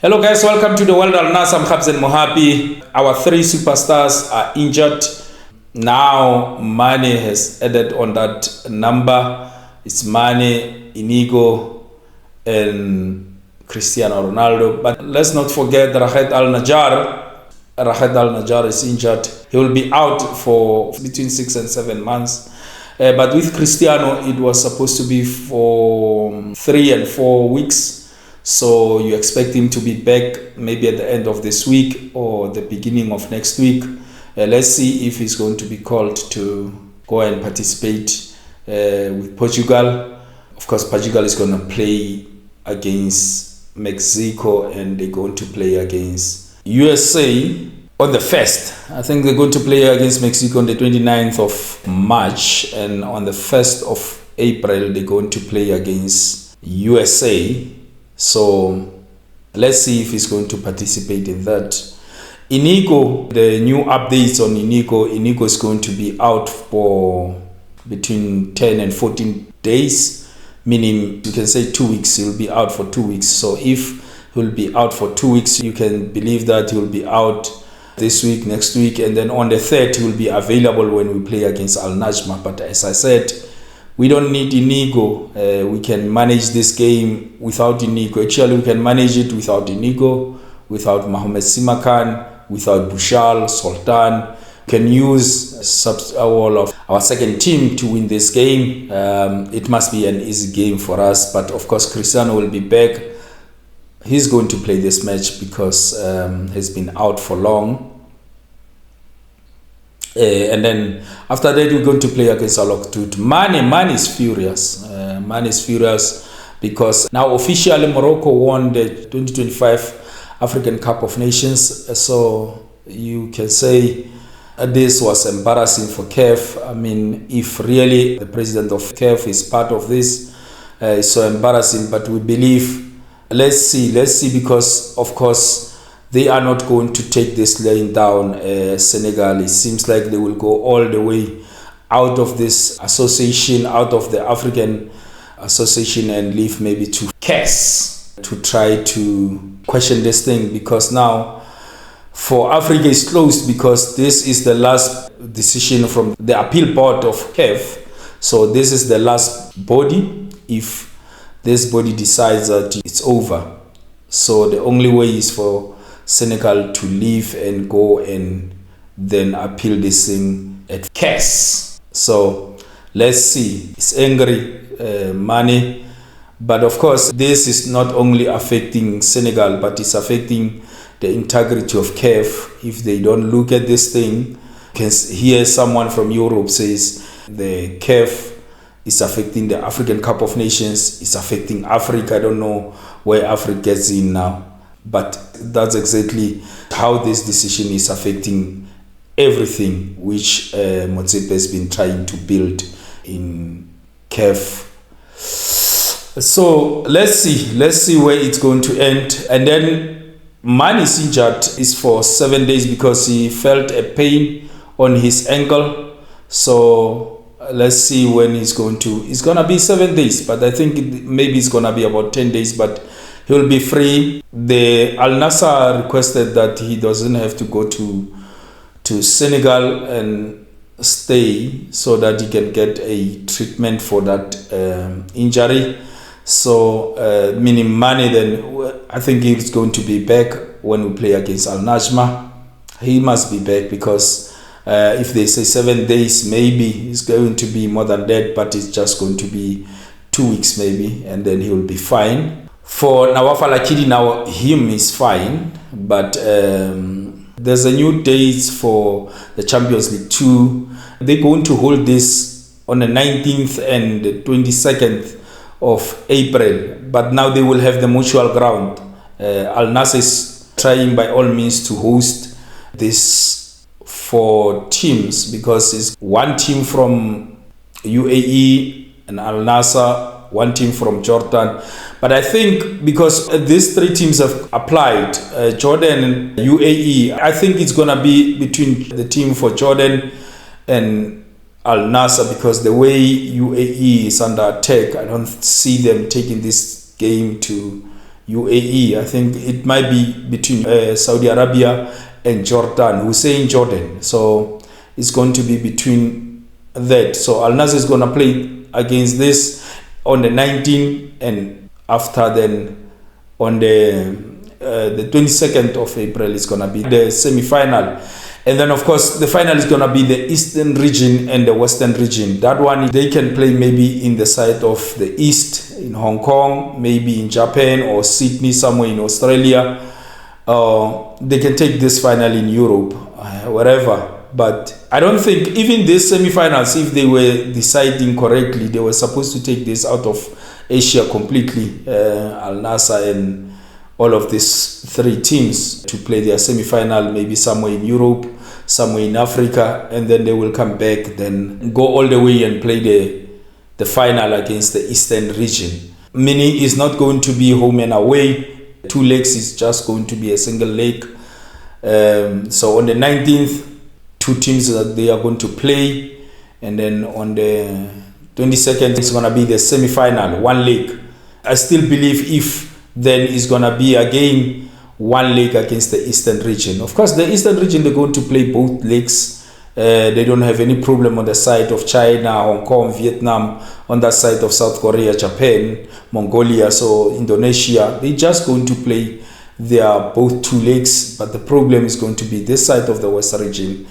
Hello guys, welcome to the World Al-Nas. I'm Khabs and Mohabi. Our three superstars are injured. Now Mane has added on that number. It's Mane, Inigo and Cristiano Ronaldo. But let's not forget Raghed Al-Najjar. Raghed Al-Najjar is injured. He will be out for between 6 and 7 months. But with Cristiano, it was supposed to be for 3 and 4 weeks. So you expect him to be back maybe at the end of this week or the beginning of next week. Let's see if he's going to be called to go and participate with Portugal. Of course, Portugal is going to play against Mexico and they're going to play against USA on the 1st. I think they're going to play against Mexico on the 29th of March, and on the 1st of April, they're going to play against USA. So let's see if he's going to participate in that. Inigo, the new updates on Inigo is going to be out for between 10 and 14 days, meaning you can say 2 weeks. He'll be out for 2 weeks. So if he'll be out for 2 weeks, you can believe that he'll be out this week, next week, and then on the 3rd he will be available when we play against Al-Najjar. But as I said, we don't need Inigo. We can manage this game without Inigo. Actually, we can manage it without Inigo, without Mohamed Simakan, without Bushal, Sultan. We can use all of our second team to win this game. It must be an easy game for us. But of course, Cristiano will be back. He's going to play this match because he's been out for long. And then after that, we're going to play against Al-Najjar. Mane is furious. Mane is furious because now officially Morocco won the 2025 African Cup of Nations. So you can say this was embarrassing for CAF. I mean, if really the president of CAF is part of this, it's so embarrassing. But we believe, let's see, because of course they are not going to take this laying down Senegal. It seems like they will go all the way out of this association, out of the African association, and leave maybe to CAS to try to question this thing, because now for Africa is closed, because this is the last decision from the appeal board of CAF. So this is the last body. If this body decides that it's over, so the only way is for Senegal to leave and go and then appeal this thing at CAS. So let's see. It's angry Mane, but of course this is not only affecting Senegal, but it's affecting the integrity of CAF. If they don't look at this thing, you can hear someone from Europe says the CAF is affecting the African Cup of Nations, it's affecting Africa. I don't know where Africa gets in now. But that's exactly how this decision is affecting everything which Motsepe has been trying to build in CAF. So let's see where it's going to end. And then Mane is injured is for 7 days because he felt a pain on his ankle. So let's see when it's gonna be 7 days, but I think maybe it's gonna be about 10 days, but he will be free. The Al-Nassr requested that he doesn't have to go to Senegal and stay, so that he can get a treatment for that injury. So meaning Mane, then I think he's going to be back when we play against Al-Najjar. He must be back, because if they say 7 days, maybe it's going to be more than that, but it's just going to be 2 weeks maybe, and then he will be fine. For Nawafa Lakidi, now him is fine, but there's a new date for the Champions League 2. They're going to hold this on the 19th and the 22nd of April, but now they will have the mutual ground. Al-Nassr is trying by all means to host this for teams, because it's one team from UAE and Al-Nassr, one team from Jordan. But I think because these three teams have applied, Jordan and UAE, I think it's going to be between the team for Jordan and Al-Nassr, because the way UAE is under attack, I don't see them taking this game to UAE. I think it might be between Saudi Arabia and Jordan. We're saying Jordan. So it's going to be between that. So Al-Nassr is going to play against this on the 19th, and after then on the 22nd of April is going to be the semi-final. And then, of course, the final is going to be the Eastern region and the Western region. That one, they can play maybe in the side of the East, in Hong Kong, maybe in Japan or Sydney, somewhere in Australia. They can take this final in Europe, wherever. But I don't think, even these semi-finals, if they were deciding correctly, they were supposed to take this out of Asia completely, Al-Nassr and all of these three teams to play their semi-final, maybe somewhere in Europe, somewhere in Africa, and then they will come back, then go all the way and play the final against the Eastern region. Meaning it's not going to be home and away. 2 legs is just going to be a single leg. So on the 19th, 2 teams that they are going to play, and then on the 22nd, it's going to be the semi-final, 1 leg. I still believe if then it's going to be again 1 leg against the Eastern region. Of course, the Eastern region, they're going to play both legs. They don't have any problem on the side of China, Hong Kong, Vietnam, on that side of South Korea, Japan, Mongolia, so Indonesia. They're just going to play their both 2 legs, but the problem is going to be this side of the Western region.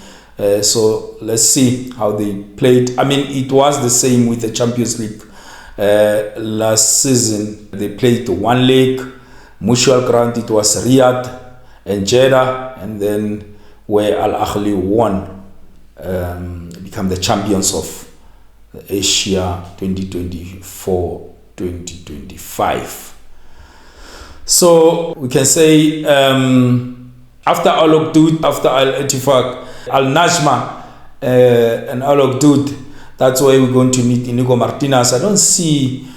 So let's see how they played. I mean, it was the same with the Champions League. Last season they played 1 leg, mutual ground. It was Riyadh and Jeddah, and then where Al-Ahli won, become the champions of Asia 2024-2025. So we can say after Al-Uqdoud, after Al-Ittifaq, Al-Najjar and Al-Uqdoud, that's why we're going to meet Inigo Martinez. I don't see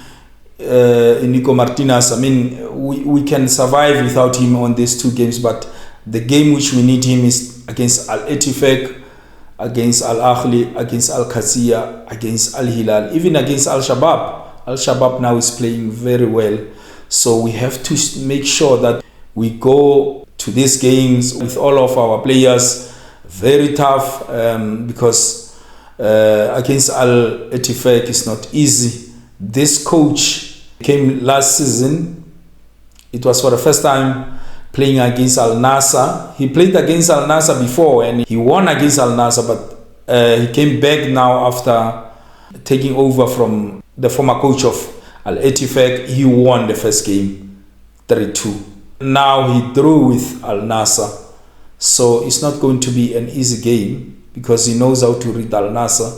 Inigo Martinez. I mean, we can survive without him on these 2 games, but the game which we need him is against Al-Ittifaq, against Al-Ahli, against Al-Qadsiya, against Al-Hilal, even against Al-Shabaab. Al-Shabaab now is playing very well. So we have to make sure that we go to these games with all of our players very tough, because against Al-Ittifaq is not easy. This coach came last season. It was for the first time playing against Al-Nassr. He played against Al-Nassr before and he won against Al-Nassr, but he came back now after taking over from the former coach of Al-Ittifaq. He won the first game 3-2. Now he drew with Al-Nassr. So it's not going to be an easy game, because he knows how to read Al-Nassr.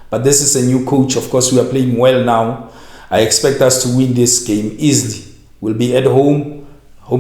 But this is a new coach. Of course, we are playing well now. I expect us to win this game easily. We'll be at home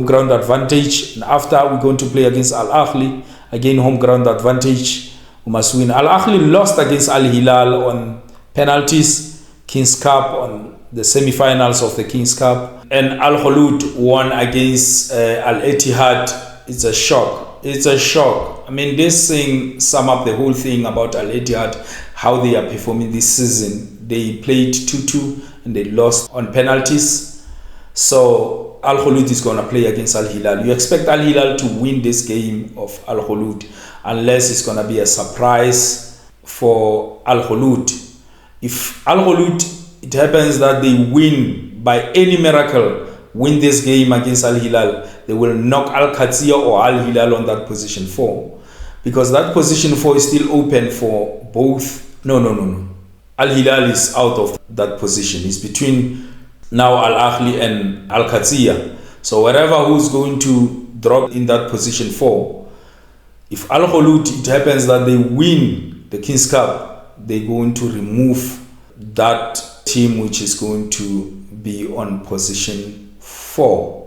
ground advantage. And after, we're going to play against Al-Ahli. Again, home ground advantage. We must win. Al-Ahli lost against Al-Hilal on penalties. King's Cup, on the semi-finals of the King's Cup. And Al-Khulud won against Al-Ittihad. It's a shock. It's a shock. I mean, this thing sum up the whole thing about Al-Ittihad, how they are performing this season. They played 2-2 and they lost on penalties. So Al-Khulud is going to play against Al-Hilal. You expect Al-Hilal to win this game of Al-Khulud, unless it's going to be a surprise for Al-Khulud. If Al-Khulud, it happens that they win by any miracle, win this game against Al-Hilal, they will knock Al-Qadsiya or Al-Hilal on that position 4, because that position 4 is still open for both. No. Al-Hilal is out of that position. It's between now Al-Ahli and Al-Qadsiya. So wherever who's going to drop in that position 4, if Al-Khulud, it happens that they win the King's Cup, they're going to remove that team which is going to be on position 4.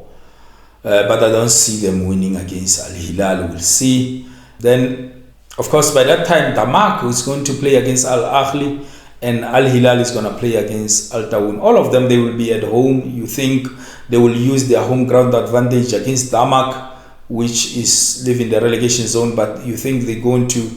But I don't see them winning against Al-Hilal. We'll see. Then, of course, by that time, Damak is going to play against Al-Ahli, and Al-Hilal is going to play against Al-Tawun. All of them, they will be at home. You think they will use their home ground advantage against Damak, which is living the relegation zone, but you think they're going to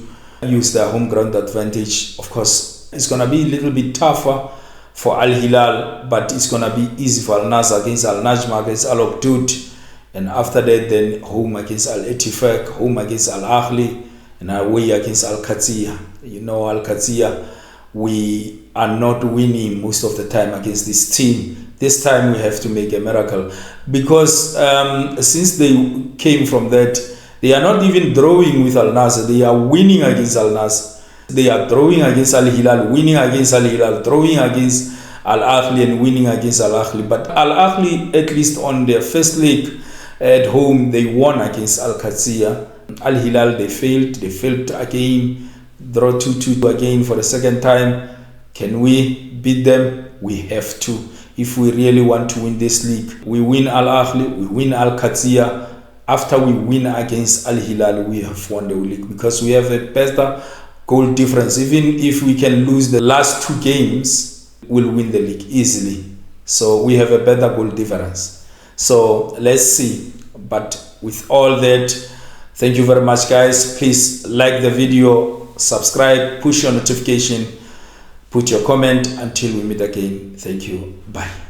use their home ground advantage. Of course, it's going to be a little bit tougher for Al Hilal, but it's gonna be easy for Al Nassr against Al-Najjar, against Al-Uqdoud, and after that then home against Al-Ettifaq, home against Al-Ahli, and away against Al-Qadsiya. You know, Al-Qadsiya, we are not winning most of the time against this team. This time we have to make a miracle, because since they came from that, they are not even drawing with Al Nassr. They are winning against Al Nassr. They are drawing against Al Hilal, winning against Al Hilal, drawing against Al Ahli, and winning against Al Ahli. But Al Ahli, at least on their first leg at home, they won against Al Qadsiya. Al Hilal, they failed again, draw 2-2 again for the second time. Can we beat them? We have to. If we really want to win this league, we win Al Ahli, we win Al Qadsiya. After we win against Al Hilal, we have won the league, because we have a better goal difference. Even if we can lose the last 2 games, we'll win the league easily. So we have a better goal difference. So let's see. But with all that, thank you very much, guys. Please like the video, subscribe, push your notification, put your comment. Until we meet again, thank you. Bye.